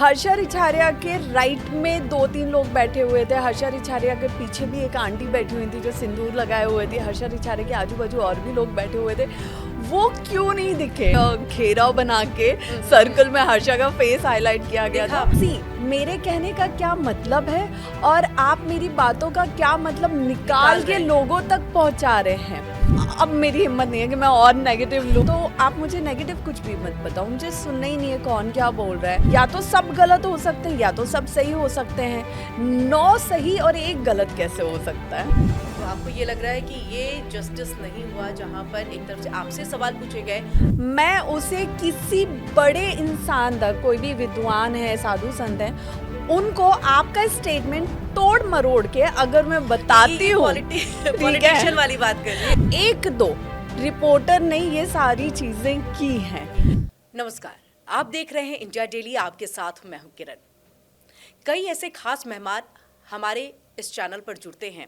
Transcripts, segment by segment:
हर्षा रिछारिया के राइट में 2-3 लोग बैठे हुए थे। हर्षा रिछारिया के पीछे भी एक आंटी बैठी हुई थी जो सिंदूर लगाए हुए थी। हर्षा रिछारिया के आजू बाजू और भी लोग बैठे हुए थे। वो क्यों नहीं दिखे? घेराव बना के सर्कल में हर्षा का फेस हाईलाइट किया गया था। सी, मेरे कहने का क्या मतलब है और आप मेरी बातों का क्या मतलब निकाल के लोगों तक पहुंचा रहे हैं। अब मेरी हिम्मत नहीं है कि मैं और नेगेटिव लूं, तो आप मुझे नेगेटिव कुछ भी मत बताओ। मुझे सुनना ही नहीं है कौन क्या बोल रहा है। या तो सब गलत हो सकते हैं या तो सब सही हो सकते हैं। 9 सही और 1 गलत कैसे हो सकता है? तो आपको ये लग रहा है कि ये जस्टिस नहीं हुआ जहाँ पर एक तरफ से आपसे सवाल पूछे गए? मैं उसे किसी बड़े इंसान तक, कोई भी विद्वान है, साधु संत है, उनको आपका स्टेटमेंट तोड़ मरोड़ के अगर मैं बताती हूँ, पॉलिटिशियन वाली बात कर रही है। 1-2 रिपोर्टर ने ये सारी चीजें की हैं। नमस्कार, आप देख रहे हैं इंडिया डेली, आपके साथ मैं हूं किरण। कई ऐसे खास मेहमान हमारे इस चैनल पर जुड़ते हैं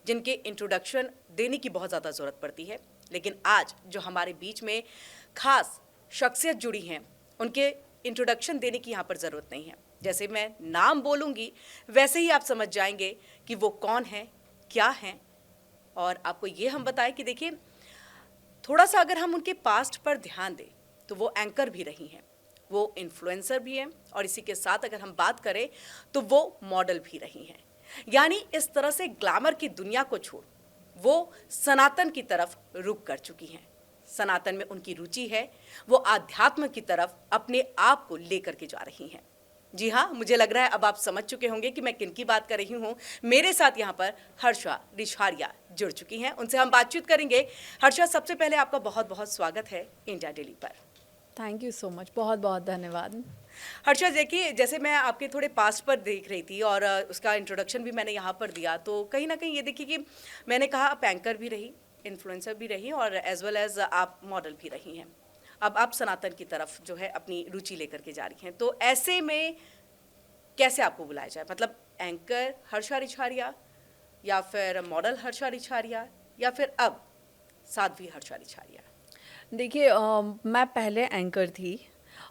जिनके इंट्रोडक्शन देने की बहुत ज़्यादा ज़रूरत पड़ती है, लेकिन आज जो हमारे बीच में खास शख्सियत जुड़ी हैं उनके इंट्रोडक्शन देने की यहाँ पर ज़रूरत नहीं है। जैसे मैं नाम बोलूँगी वैसे ही आप समझ जाएंगे कि वो कौन है, क्या हैं। और आपको ये हम बताएं कि देखिए, थोड़ा सा अगर हम उनके पास्ट पर ध्यान दें तो वो एंकर भी रही हैं, वो इन्फ्लुएंसर भी हैं, और इसी के साथ अगर हम बात करें तो वो मॉडल भी रही हैं। यानी इस तरह से ग्लैमर की दुनिया को छोड़ वो सनातन की तरफ रुख कर चुकी हैं। सनातन में उनकी रुचि है, वो आध्यात्म की तरफ अपने आप को लेकर के जा रही हैं। जी हाँ, मुझे लग रहा है अब आप समझ चुके होंगे कि मैं किन की बात कर रही हूँ। मेरे साथ यहाँ पर हर्षा रिछारिया जुड़ चुकी हैं, उनसे हम बातचीत करेंगे। हर्षा, सबसे पहले आपका बहुत बहुत स्वागत है इंडिया डेली पर। थैंक यू सो मच, बहुत बहुत धन्यवाद। हर्षा, देखिए, जैसे मैं आपके थोड़े पास्ट पर देख रही थी और उसका इंट्रोडक्शन भी मैंने यहाँ पर दिया, तो कहीं ना कहीं ये देखिए कि मैंने कहा आप एंकर भी रही, इन्फ्लुएंसर भी रही और एज वेल एज आप मॉडल भी रही हैं। अब आप सनातन की तरफ जो है अपनी रुचि लेकर के जा रही हैं, तो ऐसे में कैसे आपको बुलाया जाए? मतलब एंकर हर्षा रिछारिया या फिर मॉडल हर्षा रिछारिया या फिर अब साध्वी हर्षा रिछारिया? देखिए, मैं पहले एंकर थी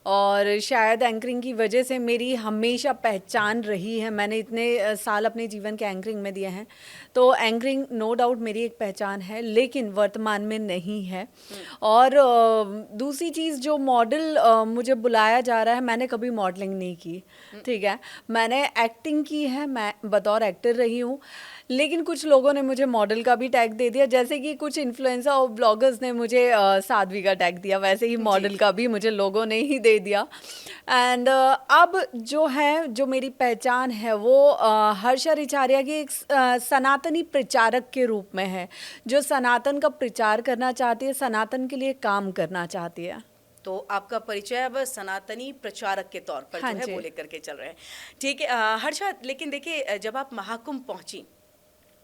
और शायद एंकरिंग की वजह से मेरी हमेशा पहचान रही है। मैंने इतने साल अपने जीवन के एंकरिंग में दिए हैं, तो एंकरिंग नो डाउट मेरी एक पहचान है, लेकिन वर्तमान में नहीं है। और दूसरी चीज़, जो मॉडल मुझे बुलाया जा रहा है, मैंने कभी मॉडलिंग नहीं की, ठीक है। मैंने एक्टिंग की है, मैं बतौर एक्टर रही हूँ, लेकिन कुछ लोगों ने मुझे मॉडल का भी टैग दे दिया। जैसे कि कुछ इन्फ्लुएंसर और ब्लॉगर्स ने मुझे साध्वी का टैग दिया, वैसे ही मॉडल का भी मुझे लोगों ने ही दे दिया। एंड अब जो है, जो मेरी पहचान है, वो हर्षा रिछारिया की एक सनातनी प्रचारक के रूप में है, जो सनातन का प्रचार करना चाहती है, सनातन के लिए काम करना चाहती है। तो आपका परिचय अब सनातनी प्रचारक के तौर पर हाँ जो है जी। वो लेकर के चल रहे हैं। ठीक है हर्षा, लेकिन देखिए, जब आप महाकुंभ पहुंची,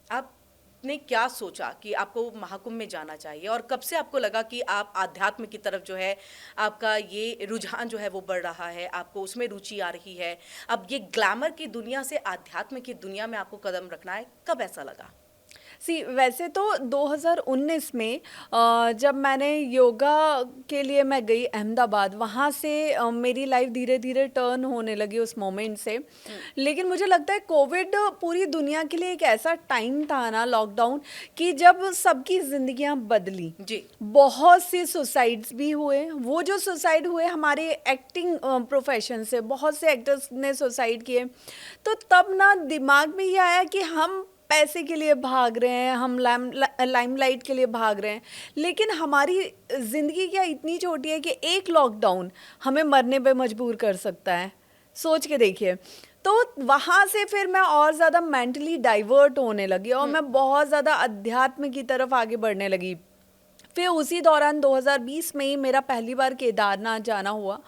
आपने क्या सोचा कि आपको महाकुंभ में जाना चाहिए, और कब से आपको लगा कि आप आध्यात्म की तरफ जो है आपका ये रुझान जो है वो बढ़ रहा है, आपको उसमें रुचि आ रही है? अब ये ग्लैमर की दुनिया से आध्यात्म की दुनिया में आपको कदम रखना है, कब ऐसा लगा? सी, वैसे तो 2019 में जब मैंने योगा के लिए मैं गई अहमदाबाद, वहाँ से मेरी लाइफ धीरे धीरे टर्न होने लगी उस मोमेंट से। लेकिन मुझे लगता है कोविड पूरी दुनिया के लिए एक ऐसा टाइम था ना, लॉकडाउन, कि जब सबकी जिंदगियां बदली। जी। बहुत से सुसाइड्स भी हुए। वो जो सुसाइड हुए हमारे एक्टिंग प्रोफेशन से, बहुत से एक्टर्स ने सुसाइड किए। तो तब ना दिमाग में ये आया कि हम पैसे के लिए भाग रहे हैं, हम लाइमलाइट के लिए भाग रहे हैं, लेकिन हमारी ज़िंदगी क्या इतनी छोटी है कि एक लॉकडाउन हमें मरने पे मजबूर कर सकता है। सोच के देखिए। तो वहाँ से फिर मैं और ज़्यादा मेंटली डाइवर्ट होने लगी और मैं बहुत ज़्यादा अध्यात्म की तरफ आगे बढ़ने लगी। फिर उसी दौरान 2020 में ही मेरा पहली बार केदारनाथ जाना हुआ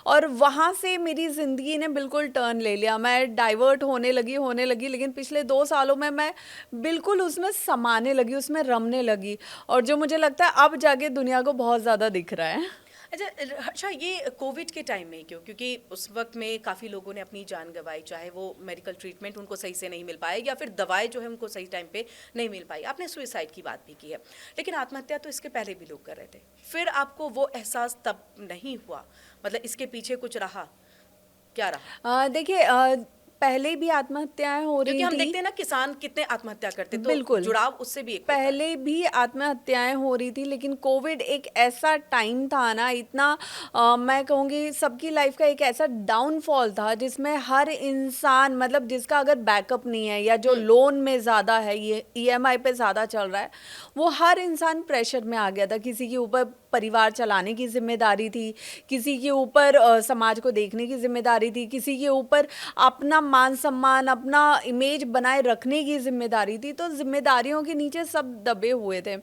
और वहाँ से मेरी ज़िंदगी ने बिल्कुल टर्न ले लिया। मैं डाइवर्ट होने लगी, लेकिन पिछले 2 सालों में मैं बिल्कुल उसमें समाने लगी, उसमें रमने लगी, और जो मुझे लगता है अब जाके दुनिया को बहुत ज़्यादा दिख रहा है। अच्छा, ये कोविड के टाइम में क्यों? क्योंकि उस वक्त में काफ़ी लोगों ने अपनी जान गंवाई, चाहे वो मेडिकल ट्रीटमेंट उनको सही से नहीं मिल पाए या फिर दवाएं जो है उनको सही टाइम पे नहीं मिल पाई। आपने सुसाइड की बात भी की है, लेकिन आत्महत्या तो इसके पहले भी लोग कर रहे थे। फिर आपको वो एहसास तब नहीं हुआ? मतलब इसके पीछे कुछ रहा? क्या रहा? देखिए, पहले भी आत्महत्याएं हो क्योंकि रही हम थी। देखते हैं ना किसान कितने आत्महत्या करते, तो बिल्कुल। जुड़ाव उससे भी एक होता है। पहले भी आत्महत्याएं हो रही थी, लेकिन कोविड एक ऐसा टाइम था ना, इतना मैं कहूँगी सबकी लाइफ का एक ऐसा डाउनफॉल था जिसमें हर इंसान, मतलब जिसका अगर बैकअप नहीं है या जो लोन में ज़्यादा है, ये ईएमआई पे ज़्यादा चल रहा है, वो हर इंसान प्रेशर में आ गया था। किसी के ऊपर परिवार चलाने की जिम्मेदारी थी, किसी के ऊपर समाज को देखने की जिम्मेदारी थी, किसी के ऊपर अपना मान सम्मान, अपना इमेज बनाए रखने की जिम्मेदारी थी। तो जिम्मेदारियों के नीचे सब दबे हुए थे।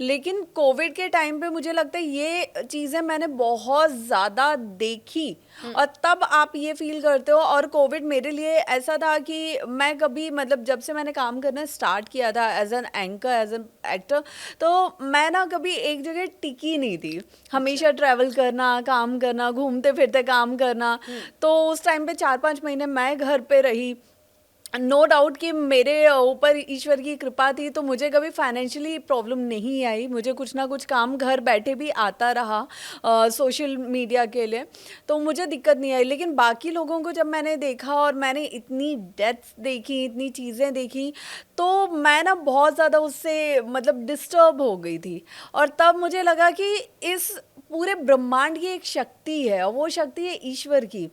लेकिन कोविड के टाइम पे मुझे लगता है ये चीज़ें मैंने बहुत ज़्यादा देखी, और तब आप ये फील करते हो। और कोविड मेरे लिए ऐसा था कि मैं कभी, मतलब जब से मैंने काम करना स्टार्ट किया था as an anchor, as an actor, तो मैं ना कभी एक जगह टिकी नहीं थी। हमेशा ट्रैवल करना, काम करना, घूमते फिरते काम करना। तो उस टाइम पे 4-5 महीने मैं घर पे रही। नो डाउट कि मेरे ऊपर ईश्वर की कृपा थी, तो मुझे कभी फाइनेंशियली प्रॉब्लम नहीं आई। मुझे कुछ ना कुछ काम घर बैठे भी आता रहा सोशल मीडिया के लिए, तो मुझे दिक्कत नहीं आई। लेकिन बाकी लोगों को जब मैंने देखा और मैंने इतनी डेथ्स देखी, इतनी चीज़ें देखी, तो मैं ना बहुत ज़्यादा उससे मतलब डिस्टर्ब हो गई थी। और तब मुझे लगा कि इस पूरे ब्रह्मांड की एक शक्ति है, और वो शक्ति है ईश्वर की।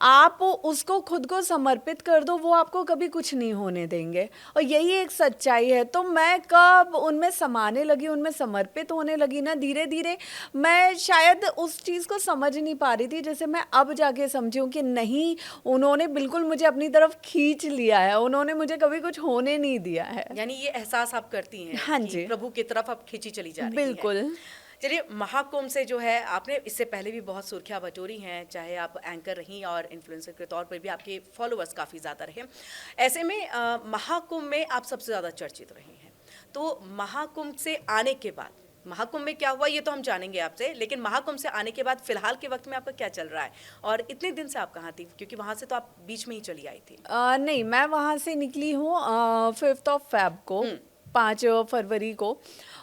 आप उसको खुद को समर्पित कर दो, वो आपको कभी कुछ नहीं होने देंगे, और यही एक सच्चाई है। तो मैं कब उनमें समाने लगी, उनमें समर्पित होने लगी ना, धीरे धीरे मैं शायद उस चीज़ को समझ नहीं पा रही थी, जैसे मैं अब जाके समझी हूँ कि नहीं, उन्होंने बिल्कुल मुझे अपनी तरफ खींच लिया है, उन्होंने मुझे कभी कुछ होने नहीं दिया है। यानी ये एहसास आप करती हैं हाँ कि जी, प्रभु की तरफ आप खींची चली जा रही हैं। बिल्कुल। चलिए, महाकुंभ से जो है, आपने इससे पहले भी बहुत सुर्खियां बटोरी हैं, चाहे आप एंकर रहीं और इन्फ्लुएंसर के तौर पर भी आपके फॉलोअर्स काफ़ी ज़्यादा रहे। ऐसे में महाकुंभ में आप सबसे ज़्यादा चर्चित रही हैं। तो महाकुंभ से आने के बाद, महाकुंभ में क्या हुआ ये तो हम जानेंगे आपसे, लेकिन महाकुंभ से आने के बाद फिलहाल के वक्त में आपका क्या चल रहा है, और इतने दिन से आप कहाँ थी? क्योंकि वहाँ से तो आप बीच में ही चली आई थी। नहीं, मैं वहाँ से निकली हूँ 5 फ़रवरी को, 5 फरवरी को।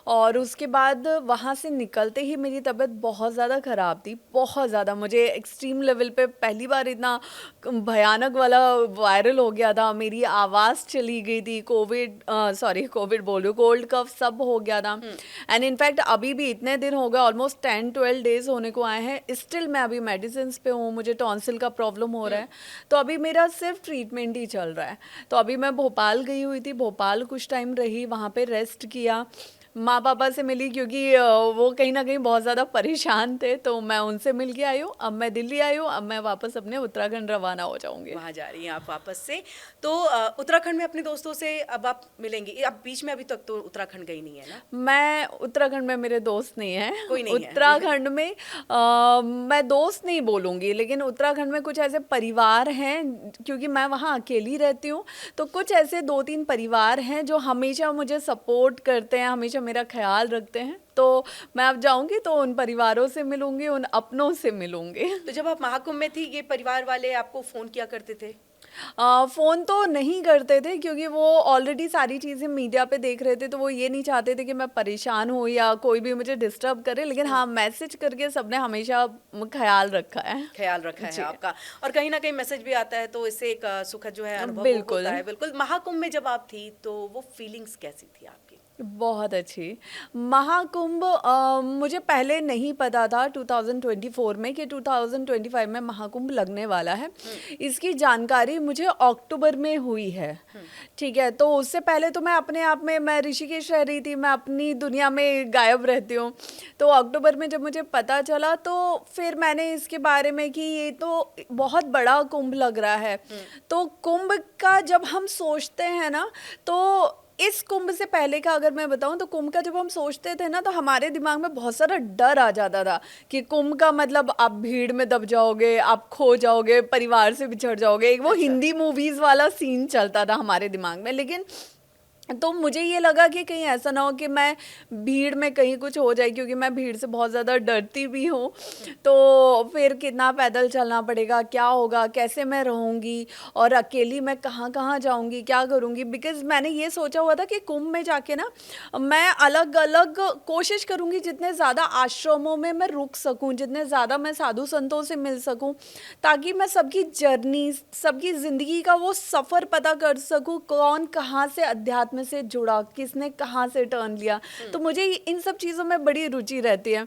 और उसके बाद वहाँ से निकलते ही मेरी तबीयत बहुत ज़्यादा ख़राब थी, बहुत ज़्यादा। मुझे एक्सट्रीम लेवल पे पहली बार इतना भयानक वाला वायरल हो गया था, मेरी आवाज़ चली गई थी, कोविड बोल रही हूँ, कोल्ड कफ सब हो गया था। एंड इनफैक्ट अभी भी इतने दिन हो गए, ऑलमोस्ट 10-12 डेज होने को आए हैं, स्टिल मैं अभी मेडिसिन पे हूँ। मुझे टॉन्सिल का प्रॉब्लम हो रहा है, तो अभी मेरा सिर्फ ट्रीटमेंट ही चल रहा है। तो अभी मैं भोपाल गई हुई थी, भोपाल कुछ टाइम रही, वहाँ पे रेस्ट किया, माँ पापा से मिली, क्योंकि वो कहीं ना कहीं बहुत ज़्यादा परेशान थे, तो मैं उनसे मिल के आई हूँ। अब मैं दिल्ली आई हूँ, अब मैं वापस अपने उत्तराखंड रवाना हो जाऊँगी। वहाँ जा रही हैं आप वापस से। तो उत्तराखंड में अपने दोस्तों से अब आप मिलेंगी? आप बीच में अभी तक तो उत्तराखंड गई नहीं है ना? मैं उत्तराखंड में, मेरे दोस्त नहीं है। कोई नहीं है। उत्तराखंड में मैं दोस्त नहीं बोलूँगी, लेकिन उत्तराखंड में कुछ ऐसे परिवार हैं, क्योंकि मैं वहाँ अकेली रहती हूँ, तो कुछ ऐसे 2-3 परिवार हैं जो हमेशा मुझे सपोर्ट करते हैं, हमेशा मेरा ख्याल रखते हैं। तो मैं अब जाऊंगी तो उन परिवारों से मिलूंगी, उन अपनों से मिलूंगी। तो जब आप महाकुंभ में थी, ये परिवार वाले आपको फ़ोन किया करते थे? फ़ोन तो नहीं करते थे, क्योंकि वो ऑलरेडी सारी चीज़ें मीडिया पे देख रहे थे, तो वो ये नहीं चाहते थे कि मैं परेशान हूँ या कोई भी मुझे डिस्टर्ब करे। लेकिन हाँ, मैसेज करके सबने हमेशा ख्याल रखा है। ख्याल रखा है जी। आपका, और कहीं ना कहीं मैसेज भी आता है, तो इससे एक सुखद जो है अनुभव बिल्कुल। होता है। बिल्कुल। महाकुंभ में जब आप थी, तो वो फीलिंग्स कैसी थी आपकी? बहुत अच्छी। महाकुंभ मुझे पहले नहीं पता था 2024 में कि 2025 में महाकुंभ लगने वाला है। इसकी जानकारी मुझे अक्टूबर में हुई है। ठीक है, तो उससे पहले तो मैं अपने आप में, मैं ऋषिकेश रह रही थी, मैं अपनी दुनिया में गायब रहती हूँ। तो अक्टूबर में जब मुझे पता चला, तो फिर मैंने इसके बारे में कि ये तो बहुत बड़ा कुंभ लग रहा है। तो कुंभ का जब हम सोचते हैं ना, तो इस कुंभ से पहले का अगर मैं बताऊं, तो कुंभ का जब हम सोचते थे ना, तो हमारे दिमाग में बहुत सारा डर आ जाता था कि कुंभ का मतलब आप भीड़ में दब जाओगे, आप खो जाओगे, परिवार से बिछड़ जाओगे। एक वो हिंदी मूवीज वाला सीन चलता था हमारे दिमाग में। लेकिन तो मुझे ये लगा कि कहीं ऐसा ना हो कि मैं भीड़ में कहीं कुछ हो जाए, क्योंकि मैं भीड़ से बहुत ज़्यादा डरती भी हूँ। तो फिर कितना पैदल चलना पड़ेगा, क्या होगा, कैसे मैं रहूँगी, और अकेली मैं कहाँ कहाँ जाऊँगी, क्या करूँगी। बिकॉज़ मैंने ये सोचा हुआ था कि कुंभ में जाके ना मैं अलग अलग कोशिश करूँगी जितने ज़्यादा आश्रमों में मैं रुक सकूँ, जितने ज़्यादा मैं साधु संतों से मिल सकूँ, ताकि मैं सबकी जर्नी, सबकी ज़िंदगी का वो सफ़र पता कर सकूँ, कौन कहाँ से अध्यात्म से जुड़ा, किसने कहाँ से टर्न लिया। तो मुझे इन सब चीज़ों में बड़ी रुचि रहती है।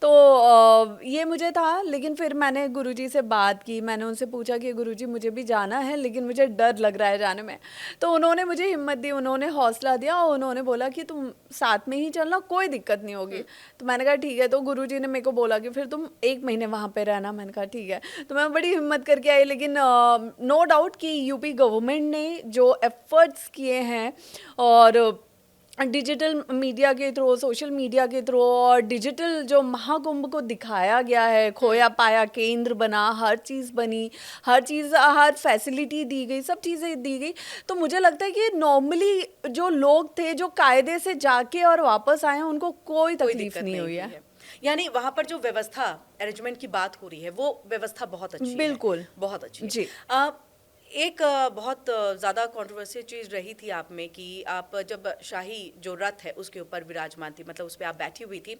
तो ये मुझे था, लेकिन फिर मैंने गुरुजी से बात की, मैंने उनसे पूछा कि गुरुजी मुझे भी जाना है लेकिन मुझे डर लग रहा है जाने में। तो उन्होंने मुझे हिम्मत दी, उन्होंने हौसला दिया और उन्होंने बोला कि तुम साथ में ही चलना, कोई दिक्कत नहीं होगी। तो मैंने कहा ठीक है। तो गुरुजी ने मेरे को बोला कि फिर तुम 1 महीने वहाँ पे रहना। मैंने कहा ठीक है। तो मैं बड़ी हिम्मत करके आई, लेकिन नो डाउट कि यूपी गवर्नमेंट ने जो एफर्ट्स किए हैं, और डिजिटल मीडिया के थ्रू, सोशल मीडिया के थ्रू, और डिजिटल जो महाकुंभ को दिखाया गया है, खोया पाया केंद्र बना, हर चीज़ बनी, हर चीज़, हर फैसिलिटी दी गई, सब चीज़ें दी गई। तो मुझे लगता है कि नॉर्मली जो लोग थे, जो कायदे से जाके और वापस आए हैं, उनको कोई कोई तकलीफ दिक्कत नहीं हुई है। यानी वहां पर जो व्यवस्था अरेंजमेंट की बात हो रही है वो व्यवस्था बहुत अच्छी बिल्कुल। है, बहुत अच्छी है। जी। एक बहुत ज़्यादा कंट्रोवर्शियल चीज़ रही थी आप में कि आप जब शाही जो रथ है उसके ऊपर विराजमान थी, मतलब उस पर आप बैठी हुई थी,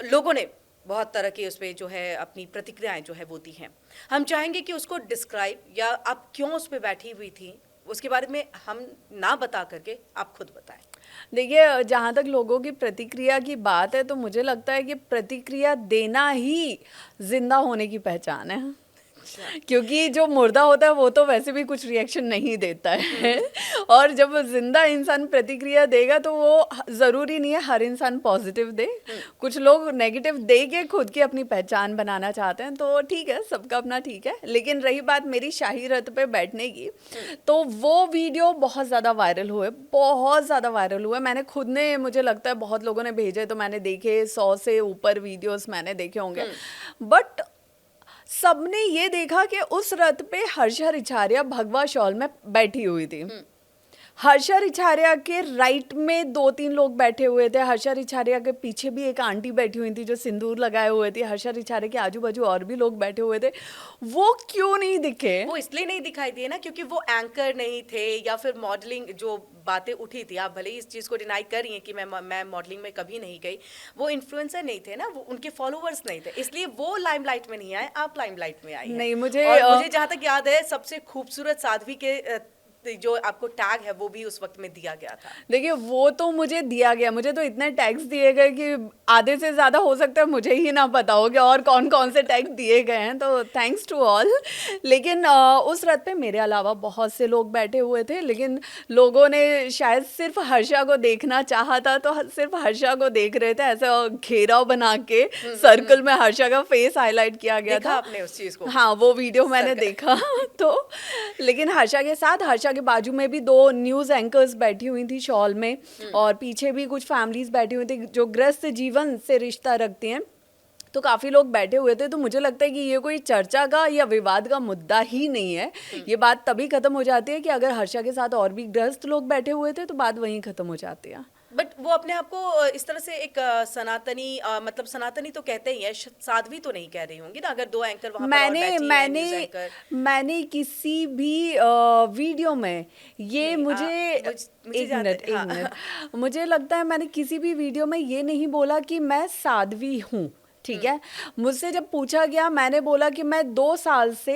लोगों ने बहुत तरह की उस पर जो है अपनी प्रतिक्रियाएं जो है वो दी हैं। हम चाहेंगे कि उसको डिस्क्राइब, या आप क्यों उस पर बैठी हुई थी, उसके बारे में हम ना बता करके आप खुद बताएं। देखिए, जहाँ तक लोगों की प्रतिक्रिया की बात है, तो मुझे लगता है कि प्रतिक्रिया देना ही जिंदा होने की पहचान है। क्योंकि जो मुर्दा होता है वो तो वैसे भी कुछ रिएक्शन नहीं देता है और जब जिंदा इंसान प्रतिक्रिया देगा तो वो ज़रूरी नहीं है हर इंसान पॉजिटिव दे। कुछ लोग नेगेटिव दे के खुद की अपनी पहचान बनाना चाहते हैं, तो ठीक है, सबका अपना ठीक है। लेकिन रही बात मेरी शाही रथ पे बैठने की, तो वो वीडियो बहुत ज़्यादा वायरल हुए, बहुत ज़्यादा वायरल हुए। मैंने खुद ने, मुझे लगता है बहुत लोगों ने भेजे, तो मैंने देखे 100 से ऊपर वीडियोस मैंने देखे होंगे। बट सबने ये देखा कि उस रथ पे हर्षा रिछारिया भगवा शॉल में बैठी हुई थी। हर्षा रिछारिया के राइट में 2-3 लोग बैठे हुए थे। हर्षा रिछारिया के पीछे भी एक आंटी बैठी हुई थी जो सिंदूर लगाए हुए थी। हर्षा रिछारिया के आजू बाजू और भी लोग बैठे हुए थे। वो क्यों नहीं दिखे? वो इसलिए नहीं दिखाई दिए ना क्योंकि वो एंकर नहीं थे, या फिर मॉडलिंग जो बातें उठी थी, आप भले ही इस चीज़ को डिनाई कर रही हैं कि मैं मॉडलिंग में कभी नहीं गई, वो इन्फ्लुएंसर नहीं थे ना, वो उनके फॉलोअर्स नहीं थे, इसलिए वो लाइमलाइट में नहीं आए, आप लाइमलाइट में आई हैं। नहीं, मुझे जहाँ तक याद है सबसे खूबसूरत साध्वी के जो आपको टैग है वो भी उस वक्त में दिया गया था। देखिए, वो तो मुझे दिया गया, मुझे तो इतने टैग्स दिए गए कि आधे से ज़्यादा हो सकता है मुझे ही ना पता हो कि और कौन कौन से टैग दिए गए हैं, तो थैंक्स टू ऑल। लेकिन उस रात पे मेरे अलावा बहुत से लोग बैठे हुए थे, लेकिन लोगों ने शायद सिर्फ हर्षा को देखना चाहा था, तो सिर्फ हर्षा को देख रहे थे। ऐसा घेराव बना के सर्कल में हर्षा का फेस हाईलाइट किया गया था। आपने उस चीज़ को? हाँ, वो वीडियो मैंने देखा। तो लेकिन हर्षा के साथ, हर्षा के बाजू में भी 2 न्यूज़ एंकर्स बैठी हुई थी शॉल में, और पीछे भी कुछ फैमिलीज बैठी हुई थी जो ग्रस्त जीवन से रिश्ता रखती हैं। तो काफ़ी लोग बैठे हुए थे। तो मुझे लगता है कि ये कोई चर्चा का या विवाद का मुद्दा ही नहीं है। ये बात तभी ख़त्म हो जाती है कि अगर हर्षा के साथ और भी ग्रस्त लोग बैठे हुए थे तो बात वहीं ख़त्म हो जाती है। बट वो अपने आप को इस तरह से एक सनातनी, मतलब सनातनी तो कहते ही है, साध्वी तो नहीं कह रही होंगी ना, अगर 2 एंकर वहां पर और बैठी हैं, न्यूज़ एंकर। मैंने किसी भी वीडियो में ये मुझे एक मिनट मुझे लगता है मैंने किसी भी वीडियो में ये नहीं बोला कि मैं साध्वी हूँ, ठीक है। मुझसे जब पूछा गया, मैंने बोला कि मैं 2 साल से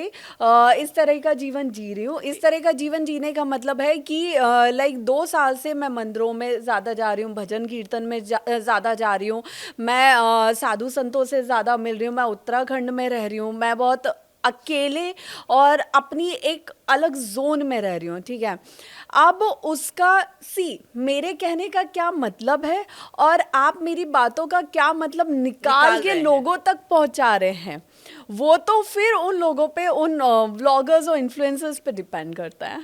इस तरह का जीवन जी रही हूँ। इस तरह का जीवन जीने का मतलब है कि लाइक 2 साल से मैं मंदिरों में ज़्यादा जा रही हूँ, भजन कीर्तन में ज़्यादा जा रही हूँ, मैं साधु संतों से ज़्यादा मिल रही हूँ, मैं उत्तराखंड में रह रही हूँ, मैं बहुत अकेले और अपनी एक अलग जोन में रह रही हूँ, ठीक है। अब उसका मेरे कहने का क्या मतलब है और आप मेरी बातों का क्या मतलब निकाल के लोगों तक पहुंचा रहे हैं, वो तो फिर उन लोगों पे, उन व्लॉगर्स और इन्फ्लुएंसर्स पे डिपेंड करता है।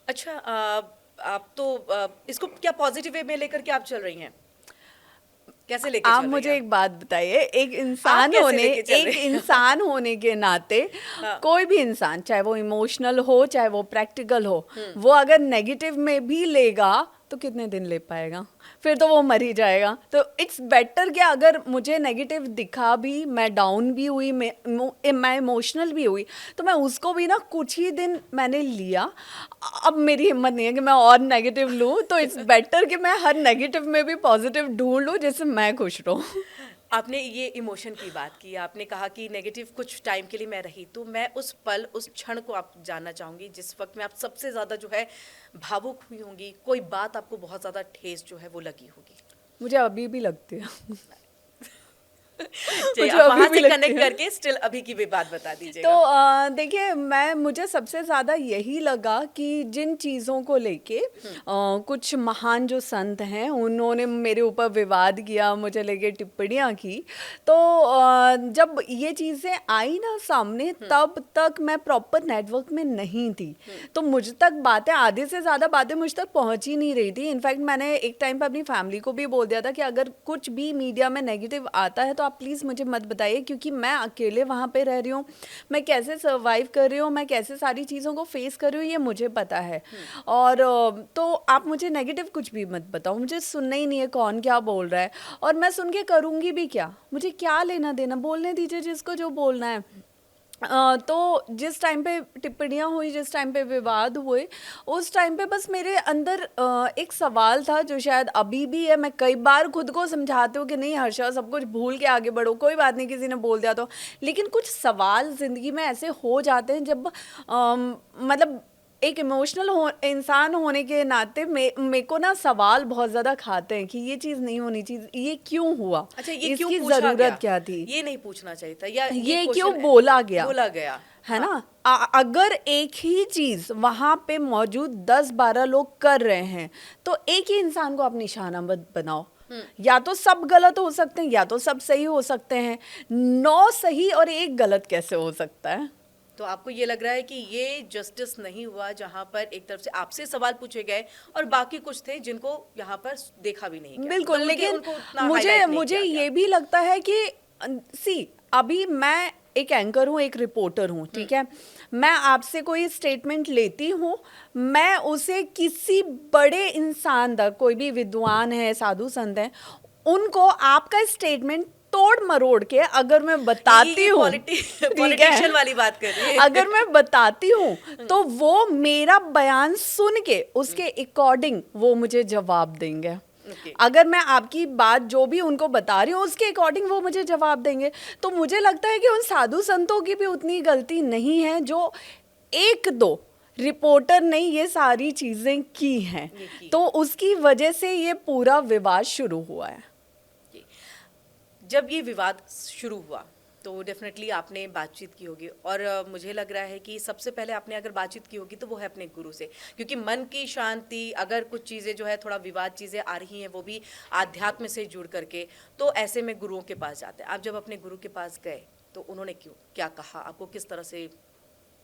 अच्छा, आप तो इसको क्या पॉजिटिव वे में लेकर के आप चल रही हैं, कैसे लेके आप चल रही मुझे हैं? एक बात बताइए, एक इंसान होने के नाते हाँ। कोई भी इंसान, चाहे वो इमोशनल हो चाहे वो प्रैक्टिकल हो, वो अगर नेगेटिव में भी लेगा तो कितने दिन ले पाएगा, फिर तो वो मर ही जाएगा। तो इट्स बेटर कि अगर मुझे नेगेटिव दिखा भी, मैं डाउन भी हुई, मैं इमोशनल भी हुई, तो मैं उसको भी ना कुछ ही दिन मैंने लिया। अब मेरी हिम्मत नहीं है कि मैं और नेगेटिव लूँ, तो इट्स बेटर कि मैं हर नेगेटिव में भी पॉजिटिव ढूंढ लूँ जिससे मैं खुश रहूँ। आपने ये इमोशन की बात की, आपने कहा कि नेगेटिव कुछ टाइम के लिए मैं रही, तो मैं उस पल, उस क्षण को आप जानना चाहूँगी जिस वक्त में आप सबसे ज़्यादा जो है भावुक हुई होंगी, कोई बात आपको बहुत ज़्यादा ठेस जो है वो लगी होगी। मुझे अभी भी लगती है। चलिए, मुझे आप अभी वहाँ भी से लगती कनेक्ट है। करके स्टिल अभी की भी बात बता तो दीजिएगा। देखिए, मुझे सबसे ज़्यादा यही लगा कि जिन चीज़ों को लेके कुछ महान जो संत हैं उन्होंने मेरे ऊपर विवाद किया, मुझे लेके टिप्पणियाँ की, तो जब ये चीज़ें आई ना सामने, तब तक मैं प्रॉपर नेटवर्क में नहीं थी, तो मुझ तक बातें, आधे से ज़्यादा बातें मुझ तक पहुँच ही नहीं रही थी। इनफैक्ट मैंने एक टाइम पर अपनी फैमिली को भी बोल दिया था कि अगर कुछ भी मीडिया में नेगेटिव आता है तो आप प्लीज़ मुझे मत बताइए, क्योंकि मैं अकेले वहाँ पे रह रही हूँ, मैं कैसे सर्वाइव कर रही हूँ, मैं कैसे सारी चीज़ों को फेस कर रही हूँ, ये मुझे पता है। और तो आप मुझे नेगेटिव कुछ भी मत बताओ, मुझे सुनना ही नहीं है कौन क्या बोल रहा है, और मैं सुन के करूँगी भी क्या, मुझे क्या लेना देना, बोलने दीजिए जिसको जो बोलना है। तो जिस टाइम पे टिप्पणियाँ हुई, जिस टाइम पे विवाद हुए, उस टाइम पे बस मेरे अंदर एक सवाल था जो शायद अभी भी है। मैं कई बार खुद को समझाती हूँ कि नहीं हर्षा, सब कुछ भूल के आगे बढ़ो, कोई बात नहीं, किसी ने बोल दिया तो। लेकिन कुछ सवाल ज़िंदगी में ऐसे हो जाते हैं जब मतलब एक इमोशनल इंसान होने के नाते मेरे को ना सवाल बहुत ज़्यादा खाते हैं कि ये चीज़ नहीं होनी चाहिए, ये क्यों हुआ, अच्छा, ये क्यों इसकी पूछा गया? ज़रूरत क्या थी, ये नहीं पूछना चाहिए था, या ये क्यों क्वेश्चन बोला गया, बोला गया? है हाँ। ना। अगर एक ही चीज वहां पे मौजूद 10-12 लोग कर रहे हैं, तो एक ही इंसान को आप निशाना मत बनाओ। या तो सब गलत हो सकते हैं, या तो सब सही हो सकते हैं। 9 सही और एक गलत कैसे हो सकता है? तो आपको ये लग रहा है कि ये जस्टिस नहीं हुआ, जहां पर एक तरफ से आपसे सवाल पूछे गए और बाकी कुछ थे जिनको यहाँ पर देखा भी नहीं गया, बिल्कुल, मतलब लेकिन उनको उतना मुझे highlight नहीं मुझे किया गया। ये भी लगता है कि सी, अभी मैं एक एंकर हूँ, एक रिपोर्टर हूँ, ठीक है। मैं आपसे कोई स्टेटमेंट लेती हूँ, मैं उसे किसी बड़े इंसान तक, कोई भी विद्वान है, साधु संत है, उनको आपका स्टेटमेंट तोड़ मरोड़ के अगर मैं बताती हूँ, ठीक है, पॉलिटिशियन वाली बात कर रही है। अगर मैं बताती हूँ तो वो मेरा बयान सुन के उसके अकॉर्डिंग वो मुझे जवाब देंगे। Okay. अगर मैं आपकी बात जो भी उनको बता रही हूँ उसके अकॉर्डिंग वो मुझे जवाब देंगे। तो मुझे लगता है कि उन साधु संतों की भी उतनी गलती नहीं है जो एक दो रिपोर्टर ने ये सारी चीजें की हैं, तो उसकी वजह से ये पूरा विवाद शुरू हुआ है। जब ये विवाद शुरू हुआ तो डेफिनेटली आपने बातचीत की होगी, और मुझे लग रहा है कि सबसे पहले आपने अगर बातचीत की होगी तो वो है अपने गुरु से, क्योंकि मन की शांति, अगर कुछ चीज़ें जो है थोड़ा विवाद चीज़ें आ रही हैं वो भी आध्यात्म से जुड़ करके, तो ऐसे में गुरुओं के पास जाते हैं। आप जब अपने गुरु के पास गए तो उन्होंने क्या कहा आपको, किस तरह से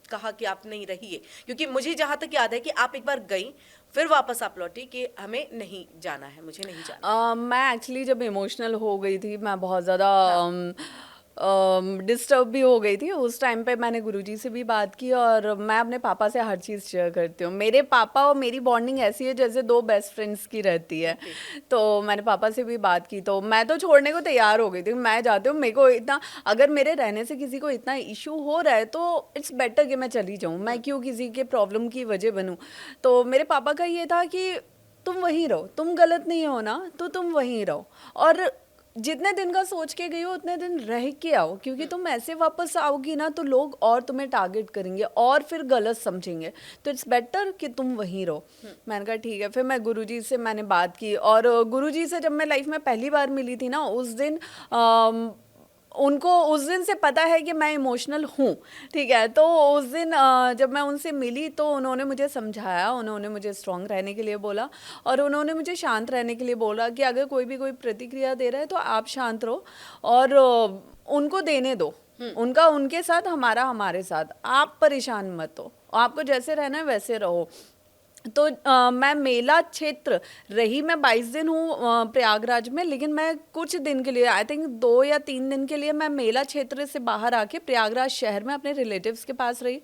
कहा कि आप नहीं रहिए, क्योंकि मुझे जहाँ तक याद है कि आप एक बार गई फिर वापस आप लौटी कि हमें नहीं जाना है, मुझे नहीं जाना। मैं एक्चुअली जब इमोशनल हो गई थी, मैं बहुत ज़्यादा डिस्टर्ब भी हो गई थी, उस टाइम पे मैंने गुरुजी से भी बात की, और मैं अपने पापा से हर चीज़ शेयर करती हूँ। मेरे पापा और मेरी बॉन्डिंग ऐसी है जैसे दो बेस्ट फ्रेंड्स की रहती है। तो मैंने पापा से भी बात की, तो मैं तो छोड़ने को तैयार हो गई थी, मैं जाती हूँ, मेरे को इतना, अगर मेरे रहने से किसी को इतना इशू हो रहा है तो इट्स बेटर कि मैं चली जाऊँ, मैं क्यों किसी के प्रॉब्लम की वजह बनूँ। तो मेरे पापा का ये था कि तुम वहीं रहो, तुम गलत नहीं हो ना, तो तुम वहीं रहो, और जितने दिन का सोच के गई हो उतने दिन रह के आओ, क्योंकि तुम ऐसे वापस आओगी ना तो लोग और तुम्हें टारगेट करेंगे और फिर गलत समझेंगे, तो इट्स बेटर कि तुम वहीं रहो। मैंने कहा ठीक है। फिर मैं गुरुजी से मैंने बात की, और गुरुजी से जब मैं लाइफ में पहली बार मिली थी ना, उस दिन उनको उस दिन से पता है कि मैं इमोशनल हूँ, ठीक है। तो उस दिन जब मैं उनसे मिली तो उन्होंने मुझे समझाया, उन्होंने मुझे स्ट्रॉन्ग रहने के लिए बोला, और उन्होंने मुझे शांत रहने के लिए बोला कि अगर कोई भी कोई प्रतिक्रिया दे रहा है तो आप शांत रहो और उनको देने दो, उनका उनके साथ, हमारा हमारे साथ, आप परेशान मत हो, आपको जैसे रहना है वैसे रहो। तो मैं मेला क्षेत्र रही, मैं 22 दिन हूँ प्रयागराज में, लेकिन मैं कुछ दिन के लिए, आई थिंक 2 या 3 दिन के लिए मैं मेला क्षेत्र से बाहर आके प्रयागराज शहर में अपने रिलेटिव्स के पास रही।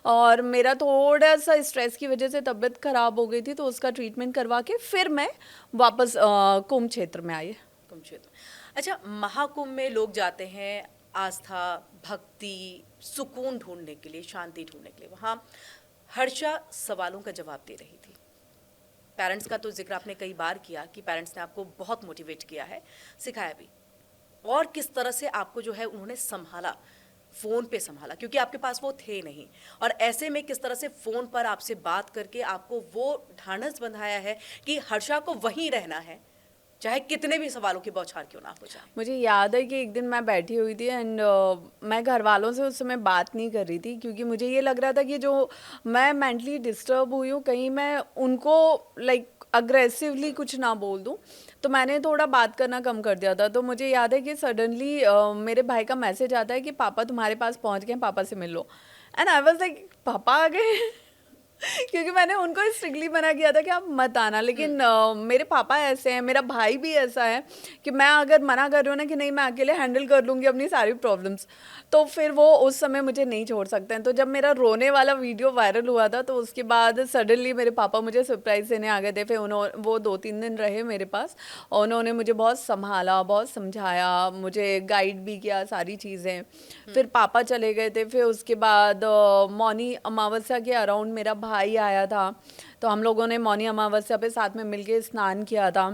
और मेरा थोड़ा सा स्ट्रेस की वजह से तबीयत खराब हो गई थी, तो उसका ट्रीटमेंट करवा के फिर मैं वापस कुंभ क्षेत्र में आई। कुंभ क्षेत्र। अच्छा, महाकुंभ में लोग जाते हैं आस्था, भक्ति, सुकून ढूंढने के लिए, शांति ढूंढने के लिए। वहाँ हर्षा सवालों का जवाब दे रही थी। पेरेंट्स का तो जिक्र आपने कई बार किया कि पेरेंट्स ने आपको बहुत मोटिवेट किया है, सिखाया भी, और किस तरह से आपको जो है उन्होंने संभाला, फ़ोन पे संभाला, क्योंकि आपके पास वो थे नहीं, और ऐसे में किस तरह से फ़ोन पर आपसे बात करके आपको वो ढाढ़स बंधाया है कि हर्षा को वहीं रहना है, चाहे कितने भी सवालों की बौछार क्यों ना हो जाए। मुझे याद है कि एक दिन मैं बैठी हुई थी एंड मैं घर वालों से उस समय बात नहीं कर रही थी, क्योंकि मुझे ये लग रहा था कि जो मैं मेंटली डिस्टर्ब हुई हूँ, कहीं मैं उनको लाइक अग्रेसिवली कुछ ना बोल दूँ, तो मैंने थोड़ा बात करना कम कर दिया था। तो मुझे याद है कि सडनली मेरे भाई का मैसेज आता है कि पापा तुम्हारे पास पहुँच गए, पापा से मिल लो। एंड आई वाज लाइक पापा आ गए क्योंकि मैंने उनको स्ट्रिक्टली मना किया था कि आप मत आना, लेकिन मेरे पापा ऐसे हैं, मेरा भाई भी ऐसा है कि मैं अगर मना कर रही हूँ ना कि नहीं मैं अकेले हैंडल कर लूँगी अपनी सारी प्रॉब्लम्स, तो फिर वो उस समय मुझे नहीं छोड़ सकते हैं। तो जब मेरा रोने वाला वीडियो वायरल हुआ था, तो उसके बाद सडनली मेरे पापा मुझे सरप्राइज़ देने आ गए थे। फिर वो 2-3 दिन रहे मेरे पास और उन्होंने मुझे बहुत संभाला, बहुत समझाया, मुझे गाइड भी किया सारी चीज़ें। फिर पापा चले गए थे, फिर उसके बाद मौनी अमावस्या के अराउंड मेरा भाई आया था, तो हम लोगों ने मौनी अमावस्या पे साथ में मिलके स्नान किया था।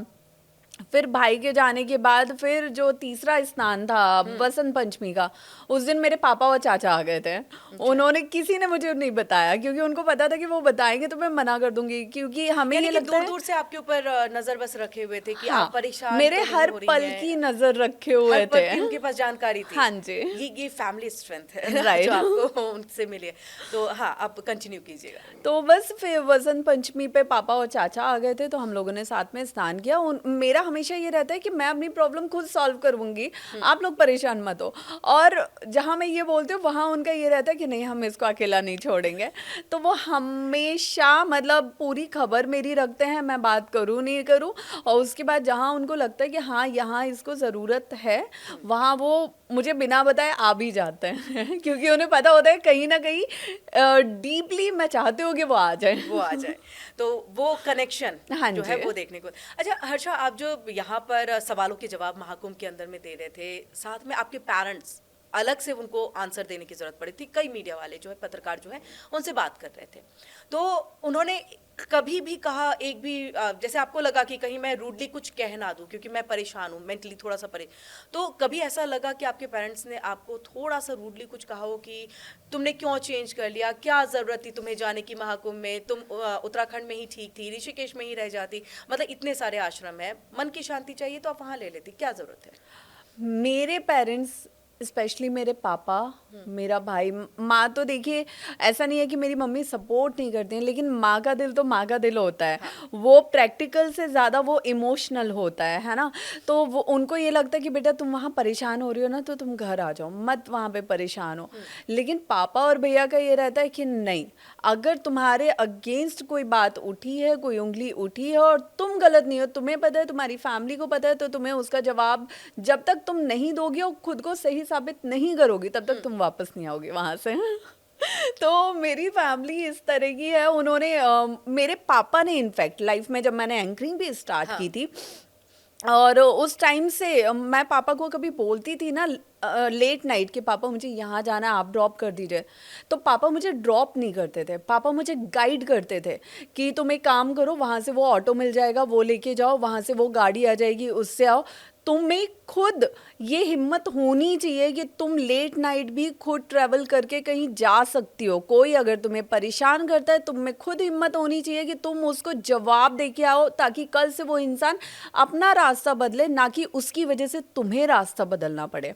फिर भाई के जाने के बाद फिर जो तीसरा स्नान था बसंत पंचमी का, उस दिन मेरे पापा और चाचा आ गए थे। उन्होंने, किसी ने मुझे नहीं बताया, क्योंकि उनको पता था कि वो बताएंगे तो मैं मना कर दूंगी, क्योंकि हमें ये लगता है दूर से आपके ऊपर नजर बस रखे हुए थे कि हाँ, आप परेशान मेरे तो नहीं हर हो रही पल हैं। की नजर रखे हुए हर पल थे। की उनके पास जानकारी थी। हाँ जी, ये फैमिली स्ट्रेंथ है राइट। जो आपको उनसे मिली है। तो हाँ, आप कंटिन्यू कीजिएगा। तो बस फिर वसंत पंचमी पे पापा और चाचा आ गए थे, तो हम लोगों ने साथ में स्नान किया। मेरा हमेशा ये रहता है कि मैं अपनी प्रॉब्लम खुद सॉल्व करूंगी, आप लोग परेशान मत हो। और जहाँ मैं ये बोलती हूँ वहाँ उनका ये रहता है कि नहीं, हम इसको अकेला नहीं छोड़ेंगे। तो वो हमेशा मतलब पूरी खबर मेरी रखते हैं, मैं बात करूँ नहीं करूँ, और उसके बाद जहाँ उनको लगता है कि हाँ यहाँ इसको ज़रूरत है, वहाँ वो मुझे बिना बताए आ भी जाते हैं क्योंकि उन्हें पता होता है कहीं ना कहीं डीपली मैं चाहती हूँ कि वो आ जाए। तो वो कनेक्शन हाँ जो है जी। वो देखने को। अच्छा हर्षा, आप जो यहाँ पर सवालों के जवाब महाकुंभ के अंदर में दे रहे थे, साथ में आपके पेरेंट्स अलग से उनको आंसर देने की जरूरत पड़ी थी। कई मीडिया वाले जो है, पत्रकार जो है, उनसे बात कर रहे थे, तो उन्होंने कभी भी कहा, एक भी जैसे आपको लगा कि कहीं मैं रूडली कुछ कह ना दूं क्योंकि मैं परेशान हूं, मेंटली थोड़ा सा तो कभी ऐसा लगा कि आपके पेरेंट्स ने आपको थोड़ा सा रूडली कुछ कहा हो कि तुमने क्यों चेंज कर लिया, क्या ज़रूरत थी तुम्हें जाने की महाकुंभ में, तुम उत्तराखंड में ही ठीक थी, ऋषिकेश में ही रह जाती, मतलब इतने सारे आश्रम है, मन की शांति चाहिए तो आप वहाँ ले लेती, क्या ज़रूरत है? मेरे पेरेंट्स, स्पेशली मेरे पापा, मेरा भाई, माँ तो देखिए ऐसा नहीं है कि मेरी मम्मी सपोर्ट नहीं करती हैं, लेकिन माँ का दिल तो माँ का दिल होता है। हाँ। वो प्रैक्टिकल से ज़्यादा वो इमोशनल होता है ना। तो वो उनको ये लगता है कि बेटा तुम वहाँ परेशान हो रही हो ना, तो तुम घर आ जाओ, मत वहाँ पे परेशान हो। लेकिन पापा और भैया का ये रहता है कि नहीं, अगर तुम्हारे अगेंस्ट कोई बात उठी है, कोई उंगली उठी है और तुम गलत नहीं हो, तुम्हें पता है, तुम्हारी फैमिली को पता है, तो तुम्हें उसका जवाब जब तक तुम नहीं दोगी और खुद को सही साबित नहीं करोगी तब तक तुम वापस नहीं आओगे वहां से तो मेरी फैमिली इस तरह की है। उन्होंने मेरे पापा ने इनफैक्ट लाइफ में, जब मैंने एंकरिंग भी स्टार्ट हाँ। की थी, और उस टाइम से मैं पापा को कभी बोलती थी ना लेट नाइट कि पापा मुझे यहाँ जाना है, आप ड्रॉप कर दीजिए, तो पापा मुझे ड्रॉप नहीं करते थे, पापा मुझे गाइड करते थे कि तुम एक काम करो, वहाँ से वो ऑटो मिल जाएगा, वो लेके जाओ, वहाँ से वो गाड़ी आ जाएगी, उससे आओ। तुम्हें खुद ये हिम्मत होनी चाहिए कि तुम लेट नाइट भी खुद ट्रैवल करके कहीं जा सकती हो। कोई अगर तुम्हें परेशान करता है, तुम में खुद हिम्मत होनी चाहिए कि तुम उसको जवाब दे के आओ, ताकि कल से वो इंसान अपना रास्ता बदले, ना कि उसकी वजह से तुम्हें रास्ता बदलना पड़े।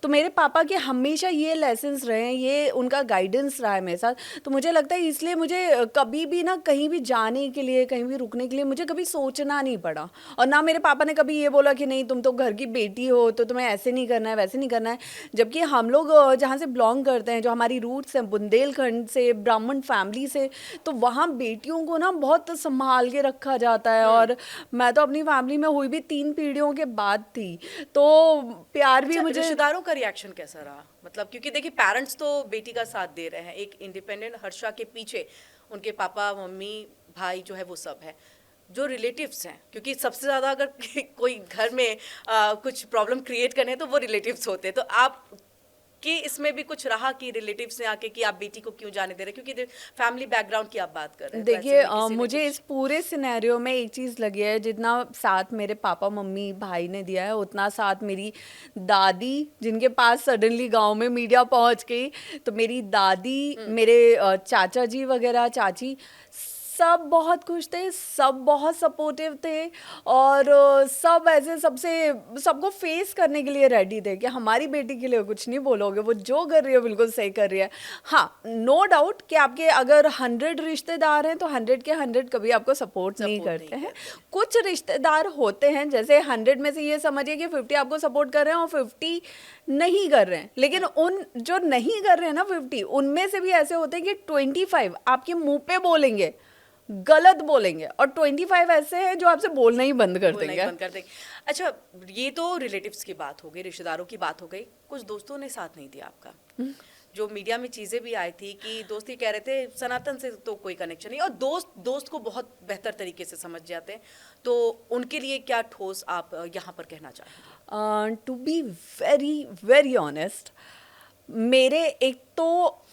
तो मेरे पापा के हमेशा ये लेसन्स रहे हैं, ये उनका गाइडेंस रहा है मेरे साथ। तो मुझे लगता है इसलिए मुझे कभी भी ना कहीं भी जाने के लिए, कहीं भी रुकने के लिए मुझे कभी सोचना नहीं पड़ा। और ना मेरे पापा ने कभी ये बोला कि नहीं तुम तो तो घर की बेटी हो तो तुम्हें ऐसे नहीं करना है, वैसे नहीं करना है। जबकि हम लोग जहाँ से बिलोंग करते हैं, जो हमारी रूट्स हैं बुंदेलखंड से, ब्राह्मण फैमिली से, तो वहाँ बेटियों को ना बहुत संभाल के रखा जाता है। और मैं तो अपनी फैमिली में हुई भी 3 पीढ़ियों के बाद थी, तो प्यार भी अच्छा, मुझे। रिश्तेदारों का रिएक्शन कैसा रहा? मतलब क्योंकि देखिए पेरेंट्स तो बेटी का साथ दे रहे हैं, एक इंडिपेंडेंट हर्षा के पीछे उनके पापा मम्मी भाई जो है वो सब है। जो रिलेटिव्स हैं, क्योंकि सबसे ज़्यादा अगर कोई घर में कुछ प्रॉब्लम क्रिएट करने हैं तो वो रिलेटिव्स होते हैं। तो आप कि इसमें भी कुछ रहा कि रिलेटिव्स ने आके कि आप बेटी को क्यों जाने दे रहे, क्योंकि फैमिली बैकग्राउंड की आप बात कर रहे हैं, तो ऐसे देखिए में किसी ने मुझे कुछ- इस पूरे सिनेरियो में एक चीज़ लगी है, जितना साथ मेरे पापा मम्मी भाई ने दिया है, उतना साथ मेरी दादी, जिनके पास सडनली गांव में मीडिया पहुंच गई, तो मेरी दादी, मेरे चाचा जी वगैरह, चाची, सब बहुत खुश थे, सब बहुत सपोर्टिव थे। और सब ऐसे सबको फेस करने के लिए रेडी थे कि हमारी बेटी के लिए कुछ नहीं बोलोगे, वो जो कर रही है बिल्कुल सही कर रही है। हाँ, नो डाउट कि आपके अगर 100 रिश्तेदार हैं तो 100 के 100 कभी आपको सपोर्ट नहीं करते हैं। कुछ रिश्तेदार होते हैं, जैसे 100 में से ये समझिए कि 50 आपको सपोर्ट कर रहे हैं और 50 नहीं कर रहे हैं। लेकिन उन जो नहीं कर रहे हैं ना 50, उनमें से भी ऐसे होते हैं कि 25 आपके मुंह पे बोलेंगे, गलत बोलेंगे, और 25 ऐसे हैं जो आपसे बोलना ही बंद कर बोलना ही देंगे। बंद कर देंगे। अच्छा, ये तो रिलेटिव्स की बात हो गई, रिश्तेदारों की बात हो गई। कुछ दोस्तों ने साथ नहीं दिया आपका, जो मीडिया में चीजें भी आई थी कि दोस्ती कह रहे थे सनातन से तो कोई कनेक्शन नहीं, और दोस्त को बहुत बेहतर तरीके से समझ जाते हैं, तो उनके लिए क्या ठोस आप यहाँ पर कहना चाहेंगे? To be very very honest, मेरे एक तो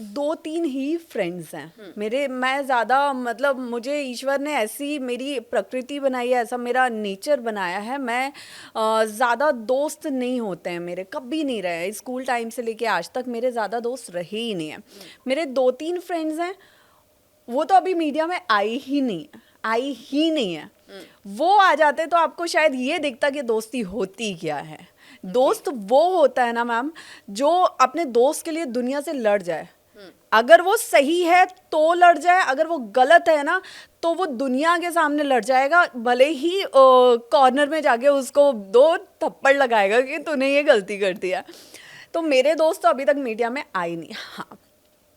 2-3 ही फ्रेंड्स हैं मेरे। मैं ज़्यादा, मतलब मुझे ईश्वर ने ऐसी मेरी प्रकृति बनाई है, ऐसा मेरा नेचर बनाया है, मैं ज़्यादा दोस्त नहीं होते हैं मेरे, कभी नहीं रहे। स्कूल टाइम से लेके आज तक मेरे ज़्यादा दोस्त रहे ही नहीं हैं। मेरे 2-3 फ्रेंड्स हैं, वो तो अभी मीडिया में आई ही नहीं है। वो आ जाते तो आपको शायद ये दिखता कि दोस्ती होती क्या है। दोस्त वो होता है ना मैम, जो अपने दोस्त के लिए दुनिया से लड़ जाए। अगर वो सही है तो लड़ जाए, अगर वो गलत है ना तो वो दुनिया के सामने लड़ जाएगा, भले ही कॉर्नर में जाके उसको 2 थप्पड़ लगाएगा कि तूने ये गलती कर दिया। तो मेरे दोस्त तो अभी तक मीडिया में आए नहीं। हाँ,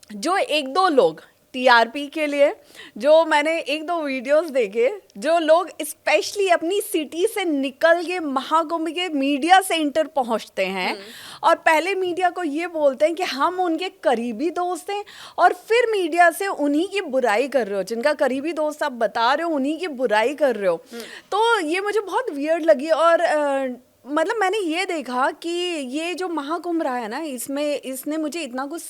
जो 1-2 लोग टीआरपी के लिए, जो मैंने 1-2 वीडियोस देखे, जो लोग स्पेशली अपनी सिटी से निकल के महाकुंभ के मीडिया सेंटर पहुंचते हैं और पहले मीडिया को ये बोलते हैं कि हम उनके करीबी दोस्त हैं, और फिर मीडिया से उन्हीं की बुराई कर रहे हो, जिनका करीबी दोस्त आप बता रहे हो उन्हीं की बुराई कर रहे हो। तो ये मुझे बहुत वियर्ड लगी। और मतलब मैंने ये देखा कि ये जो महाकुंभ रहा है ना, इसने मुझे इतना कुछ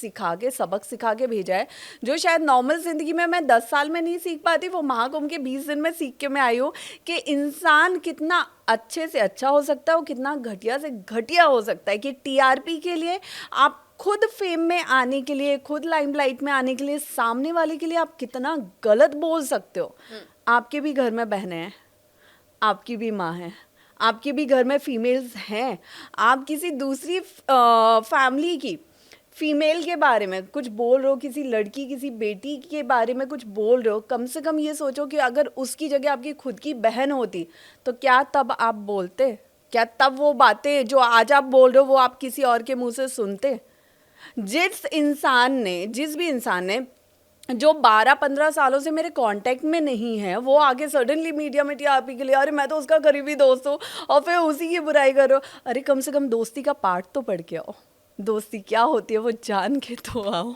सबक सिखा के भेजा है, जो शायद नॉर्मल ज़िंदगी में मैं 10 साल में नहीं सीख पाती, वो महाकुंभ के 20 दिन में सीख के मैं आई हूँ कि इंसान कितना अच्छे से अच्छा हो सकता है और कितना घटिया से घटिया हो सकता है। कि टीआरपी के लिए आप खुद फेम में आने के लिए, खुद लाइमलाइट में आने के लिए, सामने वाले के लिए आप कितना गलत बोल सकते हो। आपके भी घर में बहनें हैं, आपकी भी माँ है, आपके भी घर में फीमेल्स हैं। आप किसी दूसरी फैमिली की फीमेल के बारे में कुछ बोल रहे हो, किसी लड़की, किसी बेटी के बारे में कुछ बोल रहे हो, कम से कम ये सोचो कि अगर उसकी जगह आपकी खुद की बहन होती तो क्या तब आप बोलते? क्या तब वो बातें जो आज आप बोल रहे हो वो आप किसी और के मुंह से सुनते? जिस भी इंसान ने जो 12-15 सालों से मेरे कांटेक्ट में नहीं है, वो आगे सडनली मीडिया में टीआरपी के लिए, अरे मैं तो उसका करीबी दोस्त हूँ, और फिर उसी की बुराई करो। अरे कम से कम दोस्ती का पार्ट तो पढ़ के आओ, दोस्ती क्या होती है वो जान के तो आओ।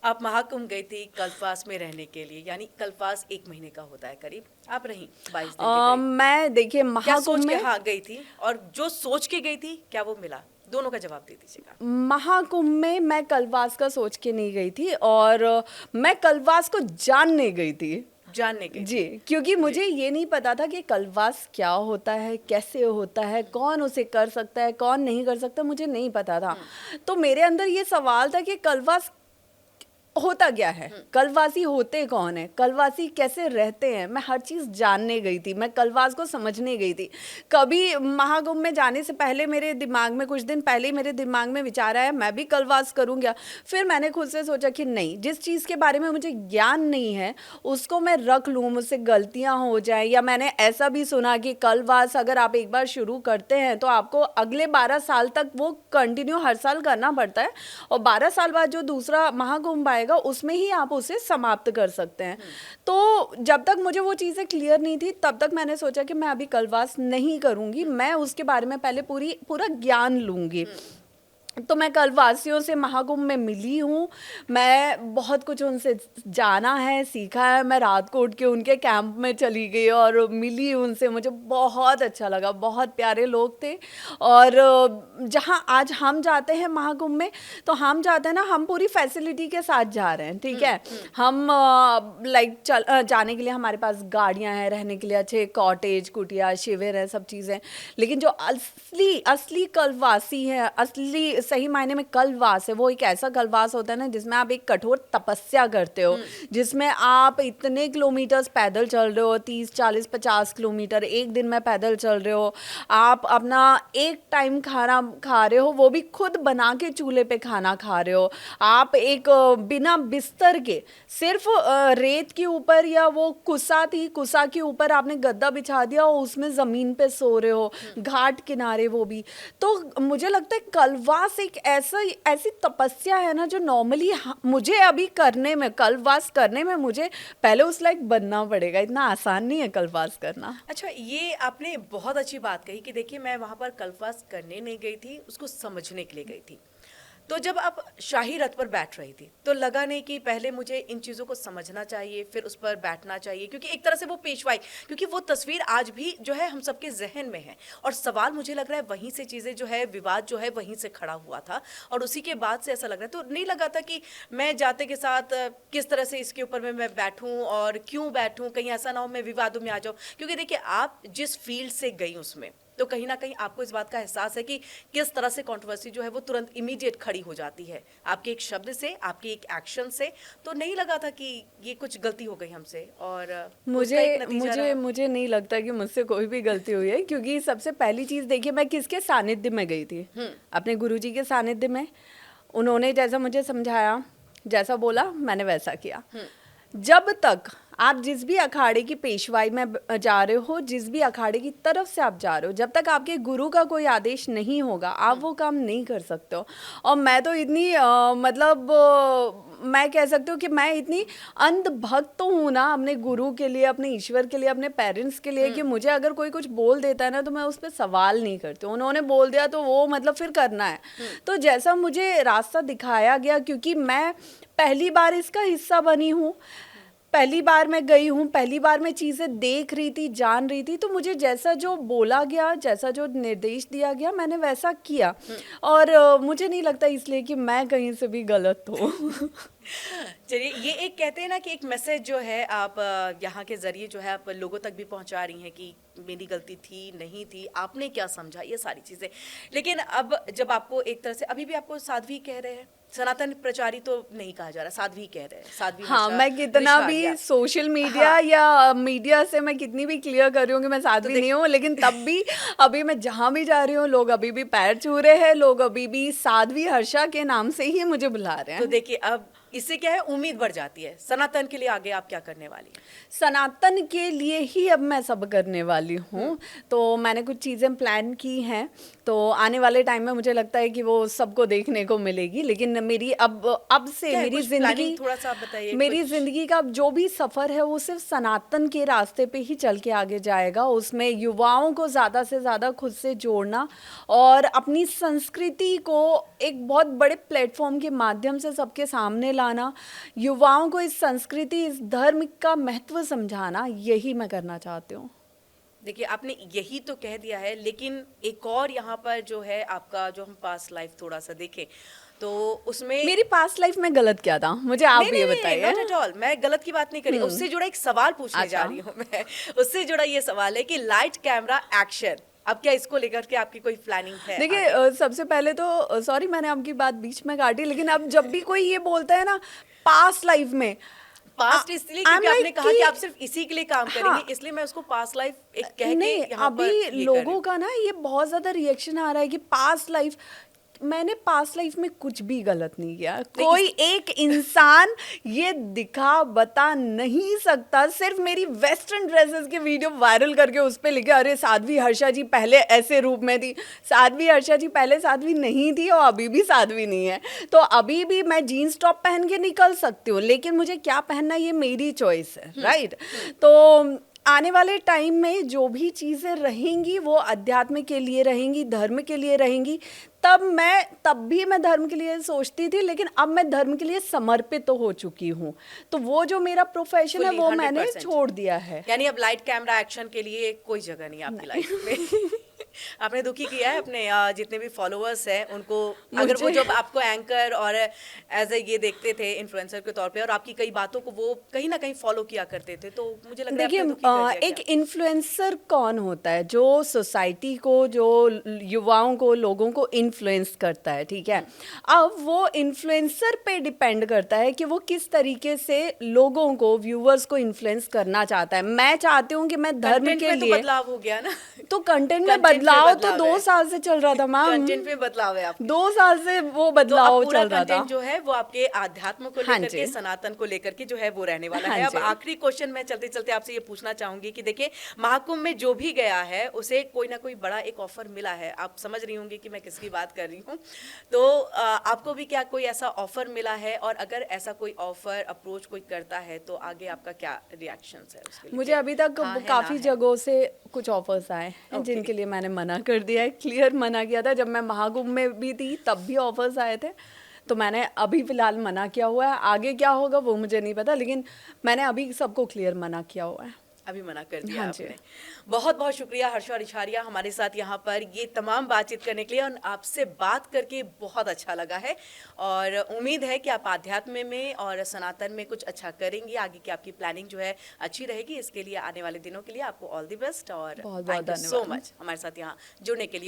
आप महाकुंभ गई थी कल्पवास में रहने के लिए, यानी कल्पवास 1 महीने का होता है करीब, आप रही 22 दिन की करीब। मैं देखिए क्या महाकुंभ सोच के में, हाँ गई थी, और जो सोच के गई थी क्या वो मिला? दोनों का जवाब दे दीजिएगा। महाकुंभ में मैं कल्पवास का सोच के नहीं गई थी, और मैं कल्पवास को जानने गई थी। जानने के जी, क्योंकि मुझे ये नहीं पता था कि कल्पवास क्या होता है, कैसे होता है, कौन उसे कर सकता है, कौन नहीं कर सकता, मुझे नहीं पता था। तो मेरे अंदर ये सवाल था कि कल्पवास होता क्या है, कलवासी होते कौन है, कलवासी कैसे रहते हैं, मैं हर चीज़ जानने गई थी, मैं कलवास को समझने गई थी। कभी महाकुंभ में जाने से पहले मेरे दिमाग में, कुछ दिन पहले ही मेरे दिमाग में विचार आया मैं भी कलवास करूँ क्या। फिर मैंने खुद से सोचा कि नहीं, जिस चीज़ के बारे में मुझे ज्ञान नहीं है उसको मैं रख लूँ, मुझसे गलतियाँ हो जाएं। या मैंने ऐसा भी सुना कि कलवास अगर आप एक बार शुरू करते हैं तो आपको अगले 12 साल तक वो कंटिन्यू हर साल करना पड़ता है, और 12 साल बाद जो दूसरा महाकुंभ आएगा उसमें ही आप उसे समाप्त कर सकते हैं। तो जब तक मुझे वो चीज़ें क्लियर नहीं थी तब तक मैंने सोचा कि मैं अभी कलवास नहीं करूँगी, मैं उसके बारे में पहले पूरा ज्ञान लूँगी। तो मैं कलवासियों से महाकुंभ में मिली हूँ, मैं बहुत कुछ उनसे जाना है, सीखा है। मैं राजकोट के उनके कैंप में चली गई और मिली उनसे, मुझे बहुत अच्छा लगा, बहुत प्यारे लोग थे। और जहाँ आज हम जाते हैं महाकुंभ में, तो हम जाते हैं ना, हम पूरी फैसिलिटी के साथ जा रहे हैं, ठीक है। हम जाने के लिए हमारे पास गाड़ियाँ हैं, रहने के लिए अच्छे कॉटेज, कुटिया, शिविर है, सब चीज़ें। लेकिन जो असली कलवासी है, असली सही मायने में कलवास है, वो एक ऐसा कलवास होता है ना जिसमें आप एक कठोर तपस्या करते हो, जिसमें आप इतने किलोमीटर्स पैदल चल रहे हो, 30, 40, 50 किलोमीटर एक दिन में पैदल चल रहे हो। आप अपना एक टाइम खाना खा रहे हो, वो भी खुद बना के चूल्हे पे खाना खा रहे हो। आप बिना बिस्तर के सिर्फ रेत के ऊपर, या वो कुसा के ऊपर आपने गद्दा बिछा दिया और उसमें ज़मीन पे सो रहे हो, घाट किनारे, वो भी। तो मुझे लगता है कलवास एक ऐसी तपस्या है ना जो नॉर्मली मुझे अभी करने में, कलवास करने में मुझे पहले उस लायक बनना पड़ेगा, इतना आसान नहीं है कलवास करना। अच्छा, ये आपने बहुत अच्छी बात कही कि देखिए मैं वहाँ पर कलवास करने नहीं गई थी, उसको समझने के लिए गई थी। तो जब आप शाही रथ पर बैठ रही थी तो लगा नहीं कि पहले मुझे इन चीज़ों को समझना चाहिए, फिर उस पर बैठना चाहिए, क्योंकि एक तरह से वो पेशवाई, क्योंकि वो तस्वीर आज भी जो है हम सबके जहन में है, और सवाल मुझे लग रहा है वहीं से चीज़ें जो है, विवाद जो है वहीं से खड़ा हुआ था, और उसी के बाद से ऐसा लग रहा है। तो नहीं लगा था कि मैं जाते के साथ किस तरह से इसके ऊपर में मैं बैठूं और क्यों बैठूं, कहीं ऐसा ना हो मैं विवादों में आ जाऊं। क्योंकि देखिए आप जिस फील्ड से गई उसमें, तो कहीं ना कहीं आपको इस बात का एहसास है कि किस तरह से कंट्रोवर्सी जो है वो तुरंत इमीडिएट खड़ी हो जाती है आपके एक शब्द से, आपके एक एक्शन से। तो नहीं लगा था कि ये कुछ गलती हो गई हमसे, और उसका एक नतीजा रहा। मुझे नहीं लगता कि मुझसे कोई भी गलती हुई है, क्योंकि सबसे पहली चीज़ देखिए, मैं किसके सानिध्य में गई थी, अपने गुरुजी के सानिध्य में। उन्होंने जैसा मुझे समझाया, जैसा बोला, मैंने वैसा किया। जब तक आप जिस भी अखाड़े की पेशवाई में जा रहे हो, जिस भी अखाड़े की तरफ से आप जा रहे हो, जब तक आपके गुरु का कोई आदेश नहीं होगा, आप वो काम नहीं कर सकते हो। और मैं तो इतनी मैं कह सकती हूँ कि मैं इतनी अंधभक्त तो हूँ ना अपने गुरु के लिए, अपने ईश्वर के लिए, अपने पेरेंट्स के लिए, कि मुझे अगर कोई कुछ बोल देता है ना तो मैं उस पर सवाल नहीं करती। उन्होंने बोल दिया तो वो मतलब फिर करना है। तो जैसा मुझे रास्ता दिखाया गया, क्योंकि मैं पहली बार इसका हिस्सा बनी हूँ, पहली बार मैं गई हूँ, पहली बार मैं चीज़ें देख रही थी, जान रही थी, तो मुझे जैसा जो बोला गया, जैसा जो निर्देश दिया गया, मैंने वैसा किया। और मुझे नहीं लगता इसलिए कि मैं कहीं से भी गलत हूँ। चलिए, ये एक कहते हैं ना कि एक मैसेज जो है आप यहाँ के जरिए जो है आप लोगों तक भी पहुँचा रही हैं कि मेरी गलती थी, नहीं थी, आपने क्या समझा, ये सारी चीज़ें। लेकिन अब जब आपको एक तरह से, अभी भी आपको साध्वी कह रहे हैं, सनातन प्रचारी तो नहीं कहा जा रहा, साध्वी कह रहे हैं, साध्वी। हाँ, मैं कितना भी सोशल मीडिया या मीडिया से मैं कितनी भी क्लियर कर रही हूँ कि मैं साध्वी तो नहीं हूँ, लेकिन तब भी अभी मैं जहाँ भी जा रही हूँ, लोग अभी भी पैर छू रहे हैं, लोग अभी भी साध्वी हर्षा के नाम से ही मुझे बुला रहे हैं। तो देखिए, अब इससे क्या है, उम्मीद बढ़ जाती है। सनातन के लिए आगे आप क्या करने वाली हैं? सनातन के लिए ही अब मैं सब करने वाली हूँ। तो मैंने कुछ चीज़ें प्लान की हैं, तो आने वाले टाइम में मुझे लगता है कि वो सबको देखने को मिलेगी। लेकिन मेरी अब से मेरी जिंदगी, थोड़ा सा आप बताइए। मेरी जिंदगी का जो भी सफ़र है वो सिर्फ सनातन के रास्ते पे ही चल के आगे जाएगा। उसमें युवाओं को ज़्यादा से ज़्यादा खुद से जोड़ना और अपनी संस्कृति को एक बहुत बड़े प्लेटफॉर्म के माध्यम से सबके सामने लाना, युवाओं को इस संस्कृति, इस धर्म का महत्व समझाना, यही मैं करना चाहती हूँ। देखिए, आपने यही तो कह दिया है, लेकिन एक और यहाँ पर जो है आपका, जो हम पास्ट लाइफ थोड़ा सा देखें तो उसमें मेरी पास्ट लाइफ में गलत क्या था, मुझे आप ये बताइए। नॉट एट ऑल, मैं गलत की बात नहीं करी, उससे जुड़ा एक सवाल पूछने जा रही हूँ मैं। उससे जुड़ा ये सवाल है कि लाइट, कैमरा, एक्शन, अब क्या इसको लेकर के आपकी कोई प्लानिंग है? देखिए, सबसे पहले तो सॉरी मैंने आपकी बात बीच में काटी, लेकिन अब जब भी कोई ये बोलता है ना पास्ट लाइफ में पास्ट इसलिए I'm क्योंकि आपने like कहा कि कि- आप सिर्फ इसी के लिए काम हाँ। करेंगे, इसलिए मैं उसको पास्ट लाइफ एक कह के नहीं, यहाँ पर अभी ये कर रही लोगों हूँ। का ना ये बहुत ज्यादा रिएक्शन आ रहा है कि पास्ट लाइफ, मैंने पास्ट लाइफ में कुछ भी गलत नहीं किया। कोई एक इंसान ये दिखा बता नहीं सकता, सिर्फ मेरी वेस्टर्न ड्रेसेस के वीडियो वायरल करके उस पे लिखे अरे साध्वी हर्षा जी पहले ऐसे रूप में थी। साध्वी हर्षा जी पहले साध्वी नहीं थी और अभी भी साध्वी नहीं है। तो अभी भी मैं जीन्स टॉप पहन के निकल सकती हूँ, लेकिन मुझे क्या पहनना ये मेरी चॉइस है, राइट। तो आने वाले टाइम में जो भी चीज़ें रहेंगी वो अध्यात्म के लिए रहेंगी, धर्म के लिए रहेंगी। तब भी मैं धर्म के लिए सोचती थी, लेकिन अब मैं धर्म के लिए समर्पित तो हो चुकी हूँ। तो वो जो मेरा प्रोफेशन है Fully, वो मैंने 100%। छोड़ दिया है। यानी अब लाइट कैमरा एक्शन के लिए कोई जगह नहीं है आपकी लाइफ में। आपने दुखी किया है अपने जितने भी फॉलोअर्स हैं उनको, अगर वो जब आपको एंकर और एज ए ये देखते थे इन्फ्लुएंसर के तौर पे और आपकी कई बातों को वो कहीं ना कहीं फॉलो किया करते थे, तो मुझे लग रहा है देखिए, आपने दुखी कर दिया एक क्या? इन्फ्लुएंसर कौन होता है? जो सोसाइटी को, जो युवाओं को, लोगों को इन्फ्लुएंस करता है, ठीक है। अब वो इन्फ्लुएंसर पे डिपेंड करता है कि वो किस तरीके से लोगों को, व्यूअर्स को इन्फ्लुएंस करना चाहता है। मैं चाहती हूँ कि मैं धर्म कंटेंट के में तो लिए, बदलाव हो गया ना। तो कंटेंट में Content में बदलाव तो बदलाव 2 है। साल से चल रहा था मैम। कंटेंट में बदलाव है आप 2 साल से वो तो बदलाव अब पूरा चल रहा था। कंटेंट जो है वो आपके आध्यात्म को हाँ लेकर के, जी। सनातन को लेकर के जो है वो रहने वाला हाँ है। अब जी। आखिरी क्वेश्चन मैं चलते चलते आपसे ये पूछना चाहूंगी कि देखिए, महाकुंभ में जो भी गया है उसे कोई ना कोई बड़ा एक ऑफर मिला है। आप समझ रही होंगी कि मैं किसकी बात कर रही हूँ। तो आपको भी क्या कोई ऐसा ऑफर मिला है, और अगर ऐसा कोई ऑफर अप्रोच कोई करता है तो आगे आपका क्या रिएक्शन है उसके लिए? मुझे अभी तक हाँ है, काफी ना है। जगहों से कुछ ऑफर्स आए हैं Okay. जिनके लिए मैंने मना कर दिया है, क्लियर मना किया था। जब मैं महाकुंभ में भी थी तब भी ऑफर्स आए थे, तो मैंने अभी फिलहाल मना किया हुआ है। आगे क्या होगा वो मुझे नहीं पता, लेकिन मैंने अभी सबको क्लियर मना किया हुआ है। अभी मना कर दिया हाँ जी। आपने। बहुत बहुत शुक्रिया हर्षा रिछारिया हमारे साथ यहाँ पर ये तमाम बातचीत करने के लिए, और आपसे बात करके बहुत अच्छा लगा है। और उम्मीद है कि आप आध्यात्म में और सनातन में कुछ अच्छा करेंगी, आगे की आपकी प्लानिंग जो है अच्छी रहेगी। इसके लिए आने वाले दिनों के लिए आपको ऑल द बेस्ट, और बहुत-बहुत थैंक यू सो धन्यवाद। मच हमारे साथ यहाँ जुड़ने के लिए।